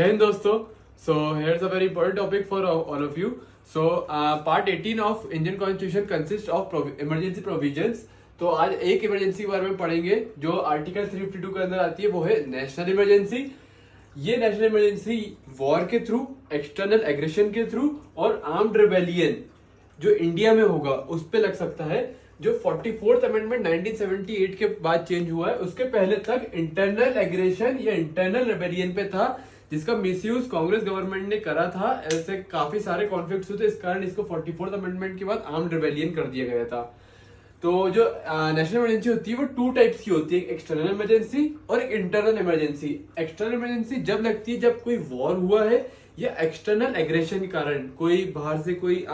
Hey दोस्तों, so here's a very important topic for all of you. So part 18 of Indian Constitution consists of emergency provisions. तो आज एक emergency के बारे में पढ़ेंगे जो आर्टिकल 352 के अंदर आती है, वो है नेशनल इमरजेंसी। ये नेशनल इमरजेंसी वॉर के थ्रू, एक्सटर्नल एग्रेशन के थ्रू और आर्म्ड रिबेलियन जो इंडिया में होगा उस पे लग सकता है। जो 44th अमेंडमेंट 1978 के बाद चेंज हुआ है, उसके पहले तक इंटरनल एग्रेशन या इंटरनल रिबेलियन पे था, जिसका मिसयूज कांग्रेस गवर्नमेंट ने करा था। ऐसे काफी सारे कॉन्फ्लिक्ट्स हुए थे, इस कारण इसको 44th अमेंडमेंट के बाद आर्म्ड रिबेलियन कर दिया गया था। तो जो नेशनल इमरजेंसी होती है वो टू टाइप्स की होती है, एक एक्सटर्नल इमरजेंसी और एक इंटरनल इमरजेंसी। एक्सटर्नल इमरजेंसी जब लगती है जब कोई वॉर हुआ है या एक्सटर्नल एग्रेशन के कारण कोई बाहर से कोई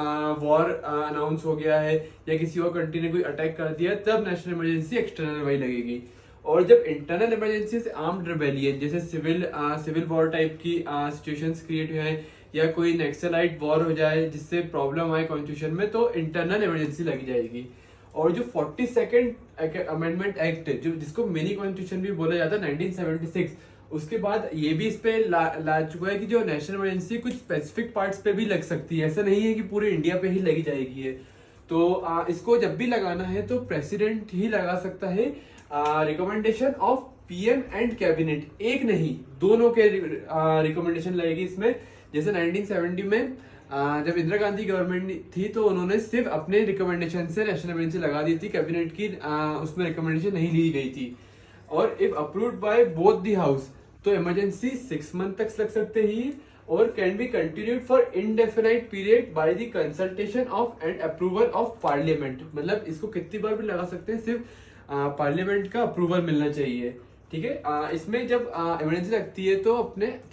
वॉर अनाउंस हो गया है या किसी और कंट्री ने कोई अटैक कर दिया, तब नेशनल इमरजेंसी एक्सटर्नल वही लगेगी। और जब इंटरनल इमरजेंसी से आर्म्ड रिबेलियन जैसे सिविल वॉर टाइप की सिचुएशंस क्रिएट हुए हैं या कोई नेक्सलाइट वॉर हो जाए जिससे प्रॉब्लम आए कॉन्स्टिट्यूशन में, तो इंटरनल इमरजेंसी लगी जाएगी। और जो 42nd अमेंडमेंट एक्ट जो जिसको मिनी कॉन्स्टिट्यूशन भी बोला जाता है 1976, उसके बाद ये भी इस पे ला चुका है कि जो नेशनल इमरजेंसी कुछ स्पेसिफिक पार्ट्स पे भी लग सकती है, ऐसा नहीं है कि पूरे इंडिया पे ही लगी जाएगी है। तो इसको जब भी लगाना है तो प्रेसिडेंट ही लगा सकता है, recommendation of PM and cabinet, एक नहीं दोनों के रिकमेंडेशन लगेगी इसमें। जैसे 1970 में जब इंदिरा गांधी गवर्नमेंट थी तो उन्होंने सिर्फ अपने रिकमेंडेशन से नेशनल इमरजेंसी लगा दी थी, कैबिनेट की उसमें रिकमेंडेशन नहीं ली गई थी। और if approved by both the house तो इमरजेंसी 6 मंथ तक लग सकते ही और can be continued for indefinite period by the consultation of and approval of parliament. मतलब इसको कितनी बार भी लगा सकते हैं, सिर्फ पार्लियामेंट का अप्रूवल मिलना चाहिए। ठीक है, इसमें जब इमरजेंसी लगती है तो अपने